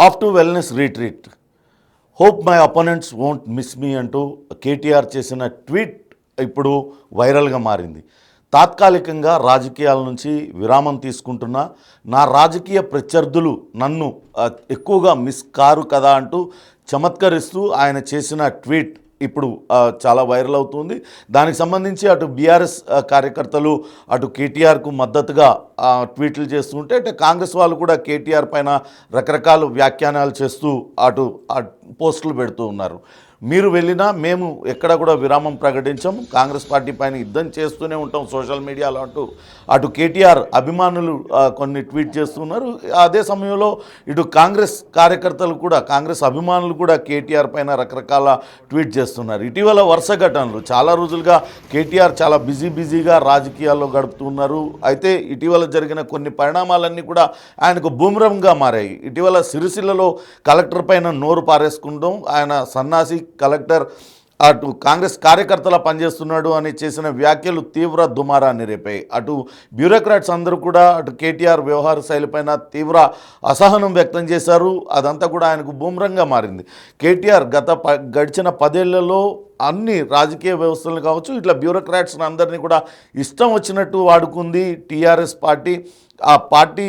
Off to wellness retreat. Hope my opponents won't miss మీ అంటూ కేటీఆర్ చేసిన tweet ఇప్పుడు వైరల్గా మారింది. తాత్కాలికంగా రాజకీయాల నుంచి విరామం తీసుకుంటున్న నా రాజకీయ ప్రత్యర్థులు నన్ను ఎక్కువగా మిస్ కారు కదా అంటూ చమత్కరిస్తూ ఆయన చేసిన ట్వీట్ ఇప్పుడు చాలా వైరల్ అవుతుంది. దానికి సంబంధించి అటు బీఆర్ఎస్ కార్యకర్తలు అటు కేటీఆర్కు మద్దతుగా ట్వీట్లు చేస్తుంటే అటు కాంగ్రెస్ వాళ్ళు కూడా కేటీఆర్ పైన రకరకాల వ్యాఖ్యానాలు చేస్తూ అటు పోస్టులు పెడుతూ ఉన్నారు. మీరు వెళ్ళినా మేము ఎక్కడ కూడా విరామం ప్రకటించాము, కాంగ్రెస్ పార్టీ పైన యుద్ధం చేస్తూనే ఉంటాం సోషల్ మీడియాలో అంటూ అటు కేటీఆర్ అభిమానులు కొన్ని ట్వీట్ చేస్తున్నారు. అదే సమయంలో ఇటు కాంగ్రెస్ కార్యకర్తలు కూడా కాంగ్రెస్ అభిమానులు కూడా కేటీఆర్ పైన రకరకాల ట్వీట్ చేస్తున్నారు. ఇటీవల వరుస ఘటనలు చాలా రోజులుగా కేటీఆర్ చాలా బిజీగా రాజకీయాల్లో గడుపుతున్నారు. అయితే ఇటీవల జరిగిన కొన్ని పరిణామాలన్నీ కూడా ఆయనకు బూమరంగా మారాయి. ఇటీవల సిరిసిల్లలో కలెక్టర్ పైన నోరు పారేసుకుంటాం, ఆయన సన్నాసి కలెక్టర్ అటు కాంగ్రెస్ కార్యకర్తలా పనిచేస్తున్నాడు అని చేసిన వ్యాఖ్యలు తీవ్ర దుమారాన్ని రేపాయి. అటు బ్యూరోక్రాట్స్ అందరూ కూడా అటు కేటీఆర్ వ్యవహార శైలిపైన తీవ్ర అసహనం వ్యక్తం చేశారు. అదంతా కూడా ఆయనకు బూమరంగా మారింది. కేటీఆర్ గడిచిన 10 ఏళ్లలో అన్ని రాజకీయ వ్యవస్థలను కావచ్చు ఇట్లా బ్యూరోక్రాట్స్ అందరినీ కూడా ఇష్టం వచ్చినట్టు వాడుకుంది టీఆర్ఎస్ పార్టీ. ఆ పార్టీ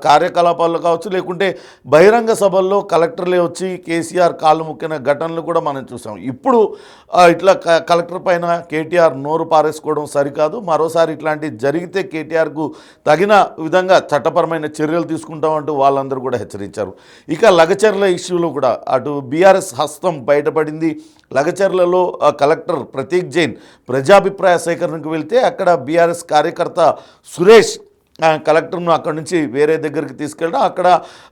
కార్యకలాపాల్లో కావచ్చు లేకుంటే బహిరంగ సభల్లో కలెక్టర్లే వచ్చి కేసీఆర్ కాళ్ళు ముక్కిన ఘటనలు కూడా మనం చూసాం. ఇప్పుడు ఇట్లా కలెక్టర్ పైన కేటీఆర్ నోరు పారేసుకోవడం సరికాదు, మరోసారి ఇట్లాంటివి జరిగితే కేటీఆర్కు తగిన విధంగా చట్టపరమైన చర్యలు తీసుకుంటామంటూ వాళ్ళందరూ కూడా హెచ్చరించారు. ఇక లగచర్ల ఇష్యూలో కూడా అటు బీఆర్ఎస్ హస్తం బయటపడింది. లగచర్లలో కలెక్టర్ ప్రతీక్ జైన్ ప్రజాభిప్రాయ సేకరణకు వెళ్తే అక్కడ బీఆర్ఎస్ కార్యకర్త సురేష్ కలెక్టర్ను అక్కడి నుంచి వేరే దగ్గరికి తీసుకెళ్ళడం, అక్కడ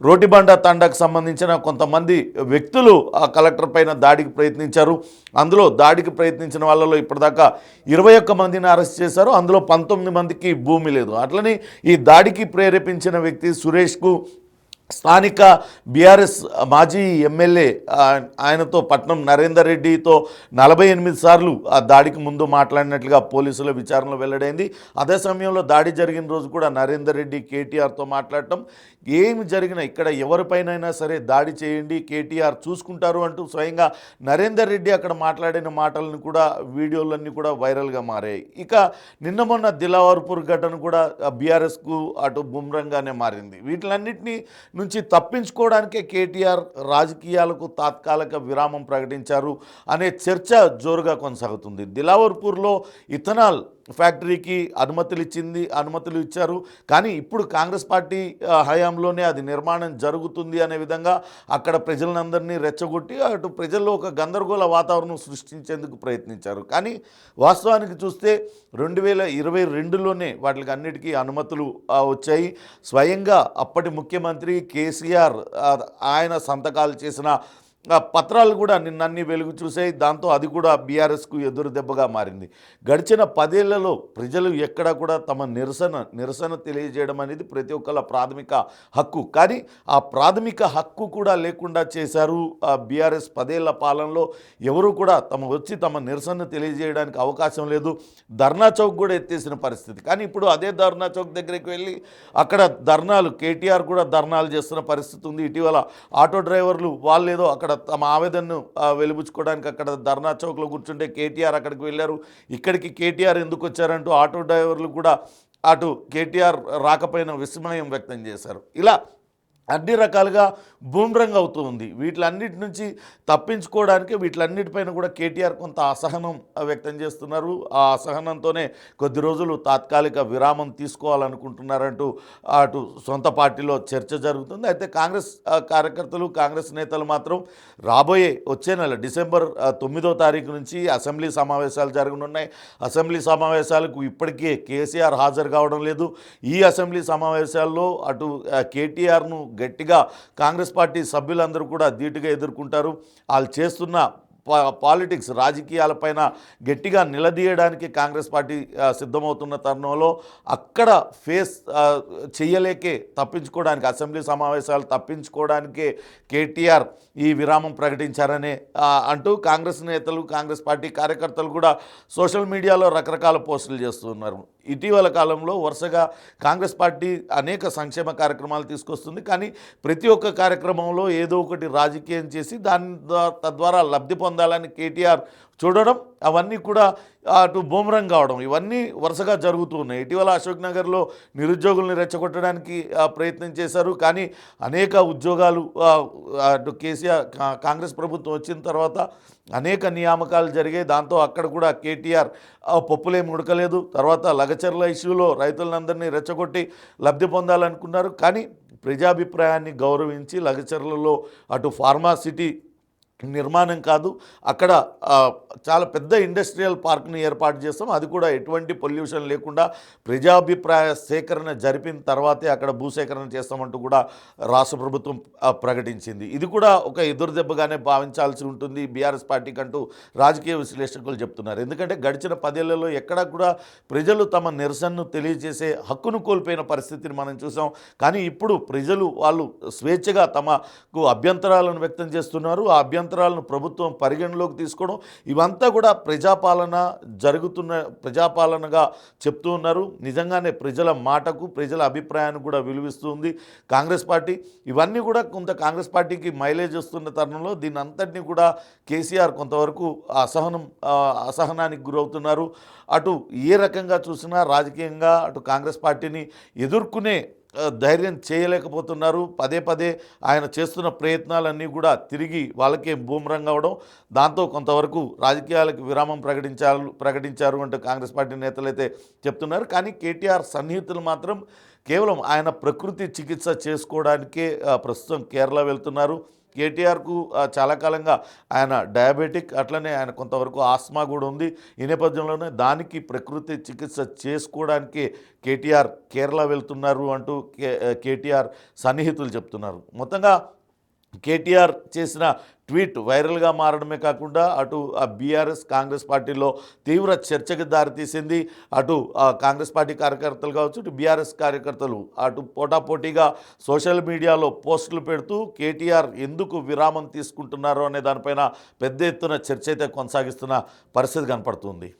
రోటిబండ తండాకు సంబంధించిన కొంతమంది వ్యక్తులు ఆ కలెక్టర్ పైన దాడికి ప్రయత్నించారు. అందులో దాడికి ప్రయత్నించిన వాళ్ళలో ఇప్పటిదాకా 21 మందిని అరెస్ట్ చేశారు. అందులో 19 మందికి భూమి లేదు. అట్లనే ఈ దాడికి ప్రేరేపించిన వ్యక్తి సురేష్కు స్థానిక బీఆర్ఎస్ మాజీ ఎమ్మెల్యే ఆయనతో పట్నం నరేందర్ రెడ్డితో 48 సార్లు ఆ దాడికి ముందు మాట్లాడినట్లుగా పోలీసుల విచారణలో వెల్లడైంది. అదే సమయంలో దాడి జరిగిన రోజు కూడా నరేందర్ రెడ్డి కేటీఆర్తో మాట్లాడటం, ఏమి జరిగినా ఇక్కడ ఎవరిపైనైనా సరే దాడి చేయండి కేటీఆర్ చూసుకుంటారు అంటూ స్వయంగా నరేందర్ రెడ్డి అక్కడ మాట్లాడిన మాటలను కూడా వీడియోలన్నీ కూడా వైరల్గా మారాయి. ఇక నిన్న మొన్న దిలావర్పూర్ ఘటన కూడా బీఆర్ఎస్కు అటు బుమ్రంగానే మారింది. వీటిలన్నింటినీ నుంచి తప్పించుకోవడానికే కేటీఆర్ రాజకీయాలకు తాత్కాలిక విరామం ప్రకటించారు అనే చర్చ జోరుగా కొనసాగుతుంది. దిలావర్పూర్లో ఇథనాల్ ఫ్యాక్టరీకి అనుమతులు ఇచ్చారు. కానీ ఇప్పుడు కాంగ్రెస్ పార్టీ హయాంలోనే అది నిర్మాణం జరుగుతుంది అనే విధంగా అక్కడ ప్రజలందరినీ రెచ్చగొట్టి అటు ప్రజల్లో ఒక గందరగోళ వాతావరణం సృష్టించేందుకు ప్రయత్నించారు. కానీ వాస్తవానికి చూస్తే 2022లోనే వాటికి అన్నిటికీ అనుమతులు వచ్చాయి. స్వయంగా అప్పటి ముఖ్యమంత్రి కేసీఆర్ ఆయన సంతకాలు చేసిన పత్రాలు కూడా నిన్నన్నీ వెలుగు చూసాయి. దాంతో అది కూడా బీఆర్ఎస్కు ఎదురు దెబ్బగా మారింది. గడిచిన 10 ఏళ్లలో ప్రజలు ఎక్కడ కూడా తమ నిరసన తెలియజేయడం అనేది ప్రతి ఒక్కళ్ళ ప్రాథమిక హక్కు. కానీ ఆ ప్రాథమిక హక్కు కూడా లేకుండా చేశారు బీఆర్ఎస్ 10 ఏళ్ల పాలనలో. ఎవరు కూడా తమ నిరసన తెలియజేయడానికి అవకాశం లేదు. ధర్నా చౌక్ కూడా ఎత్తేసిన పరిస్థితి. కానీ ఇప్పుడు అదే ధర్నా చౌక్ దగ్గరికి వెళ్ళి అక్కడ ధర్నాలు కేటీఆర్ కూడా ధర్నాలు చేస్తున్న పరిస్థితి ఉంది. ఇటీవల ఆటో డ్రైవర్లు వాళ్ళు ఏదో అక్కడ తమ ఆవేదనను వెలిబుచ్చుకోవడానికి అక్కడ ధర్నా చౌక్లో కూర్చుంటే కేటీఆర్ అక్కడికి వెళ్ళారు. ఇక్కడికి కేటీఆర్ ఎందుకు వచ్చారంటూ ఆటో డ్రైవర్లు కూడా అటు కేటీఆర్ రాకపోయిన విస్మయం వ్యక్తం చేశారు. ఇలా అన్ని రకాలుగా బూమ్రంగ్ అవుతూ ఉంది. వీటిలన్నిటి నుంచి తప్పించుకోవడానికి వీటిలన్నిటిపైన కూడా కేటీఆర్ కొంత అసహనం వ్యక్తం చేస్తున్నారు. ఆ అసహనంతోనే కొద్ది రోజులు తాత్కాలిక విరామం తీసుకోవాలనుకుంటున్నారంటూ అటు సొంత పార్టీలో చర్చ జరుగుతుంది. అయితే కాంగ్రెస్ కార్యకర్తలు కాంగ్రెస్ నేతలు మాత్రం వచ్చే నెల డిసెంబర్ 9వ తారీఖు నుంచి అసెంబ్లీ సమావేశాలు జరగనున్నాయి. అసెంబ్లీ సమావేశాలకు ఇప్పటికే కేసీఆర్ హాజరు కావడం లేదు. ఈ అసెంబ్లీ సమావేశాల్లో అటు కేటీఆర్ను గట్టిగా కాంగ్రెస్ పార్టీ సభ్యులందరూ కూడా ధీటుగా ఎదుర్కొంటారు. వాళ్ళు చేస్తున్న పాలిటిక్స్ రాజకీయాలపైన గట్టిగా నిలదీయడానికి కాంగ్రెస్ పార్టీ సిద్ధమవుతున్న తరుణంలో అక్కడ ఫేస్ చేయలేకే తప్పించుకోవడానికి అసెంబ్లీ సమావేశాలు తప్పించుకోవడానికే కేటీఆర్ ఈ విరామం ప్రకటించారనే అంటూ కాంగ్రెస్ నేతలు కాంగ్రెస్ పార్టీ కార్యకర్తలు కూడా సోషల్ మీడియాలో రకరకాల పోస్టులు చేస్తున్నారు. ఇటీవల కాలంలో వరుసగా కాంగ్రెస్ పార్టీ అనేక సంక్షేమ కార్యక్రమాలు తీసుకొస్తుంది. కానీ ప్రతి ఒక్క కార్యక్రమంలో ఏదో ఒకటి రాజకీయం చేసి తద్వారా లబ్ధి పొందాలని కేటీఆర్ చూడడం, అవన్నీ కూడా అటు బూమరంగ్ కావడం, ఇవన్నీ వరుసగా జరుగుతూ ఉన్నాయి. ఇటీవల అశోక్ నగర్లో నిరుద్యోగుల్ని రెచ్చగొట్టడానికి ప్రయత్నం చేశారు. కానీ అనేక ఉద్యోగాలు అటు కేసీఆర్ కాంగ్రెస్ ప్రభుత్వం వచ్చిన తర్వాత అనేక నియామకాలు జరిగాయి. దాంతో అక్కడ కూడా కేటీఆర్ పప్పులేం ఉడకలేదు. తర్వాత లగచర్ల ఇష్యూలో రైతులందరినీ రెచ్చగొట్టి లబ్ధి పొందాలనుకున్నారు. కానీ ప్రజాభిప్రాయాన్ని గౌరవించి లగచర్లలో అటు ఫార్మాసిటీ నిర్మాణం కాదు, అక్కడ చాలా పెద్ద ఇండస్ట్రియల్ పార్క్ని ఏర్పాటు చేస్తాం, అది కూడా ఎటువంటి పొల్యూషన్ లేకుండా ప్రజాభిప్రాయ సేకరణ జరిపిన తర్వాతే అక్కడ భూసేకరణ చేస్తామంటూ కూడా రాష్ట్ర ప్రభుత్వం ప్రకటించింది. ఇది కూడా ఒక ఎదురుదెబ్బగానే భావించాల్సి ఉంటుంది బీఆర్ఎస్ పార్టీకి అంటూ రాజకీయ విశ్లేషకులు చెప్తున్నారు. ఎందుకంటే గడిచిన 10 ఏళ్లలో ఎక్కడా కూడా ప్రజలు తమ నిరసనను తెలియజేసే హక్కును కోల్పోయిన పరిస్థితిని మనం చూసాం. కానీ ఇప్పుడు ప్రజలు వాళ్ళు స్వేచ్ఛగా తమకు అభ్యంతరాలను వ్యక్తం చేస్తున్నారు. ఆ అభ్యంతరాలను ప్రభుత్వం పరిగణలోకి తీసుకోవడం, ఇవంతా కూడా ప్రజాపాలనగా చెప్తూ ఉన్నారు. నిజంగానే ప్రజల మాటకు, ప్రజల అభిప్రాయాన్ని కూడా విలువిస్తుంది కాంగ్రెస్ పార్టీ. ఇవన్నీ కూడా కొంత కాంగ్రెస్ పార్టీకి మైలేజ్ వస్తున్న తరుణంలో దీని అంతటినీ కూడా కేసీఆర్ కొంతవరకు అసహనానికి గురవుతున్నారు. అటు ఏ రకంగా చూసినా రాజకీయంగా అటు కాంగ్రెస్ పార్టీని ఎదుర్కొనే ధైర్యం చేయలేకపోతున్నారు. పదే పదే ఆయన చేస్తున్న ప్రయత్నాలన్నీ కూడా తిరిగి వాళ్ళకే బూమరంగ్ అవ్వడం, దాంతో కొంతవరకు రాజకీయాలకు విరామం ప్రకటించారు అంటూ కాంగ్రెస్ పార్టీ నేతలు అయితే చెప్తున్నారు. కానీ కేటీఆర్ సన్నిహితులు మాత్రం కేవలం ఆయన ప్రకృతి చికిత్స చేసుకోవడానికే ప్రస్తుతం కేరళ వెళ్తున్నారు. కేటీఆర్కు చాలా కాలంగా ఆయన డయాబెటిక్, అట్లనే ఆయన కొంతవరకు ఆస్మా కూడా ఉంది. ఈ నేపథ్యంలోనే దానికి ప్రకృతి చికిత్స చేసుకోవడానికి కేటీఆర్ కేరళ వెళ్తున్నారు అంటూ కేటీఆర్ సన్నిహితులు చెప్తున్నారు. మొత్తంగా కేటీఆర్ చేసిన ట్వీట్ వైరల్గా మారడమే కాకుండా అటు బీఆర్ఎస్ కాంగ్రెస్ పార్టీలో తీవ్ర చర్చకు దారితీసింది. అటు కాంగ్రెస్ పార్టీ కార్యకర్తలు కావచ్చు, ఇటు బీఆర్ఎస్ కార్యకర్తలు అటు పోటాపోటీగా సోషల్ మీడియాలో పోస్టులు పెడుతూ కేటీఆర్ ఎందుకు విరామం తీసుకుంటున్నారో అనే దానిపైన పెద్ద ఎత్తున చర్చ అయితే కొనసాగిస్తున్న పరిస్థితి కనపడుతుంది.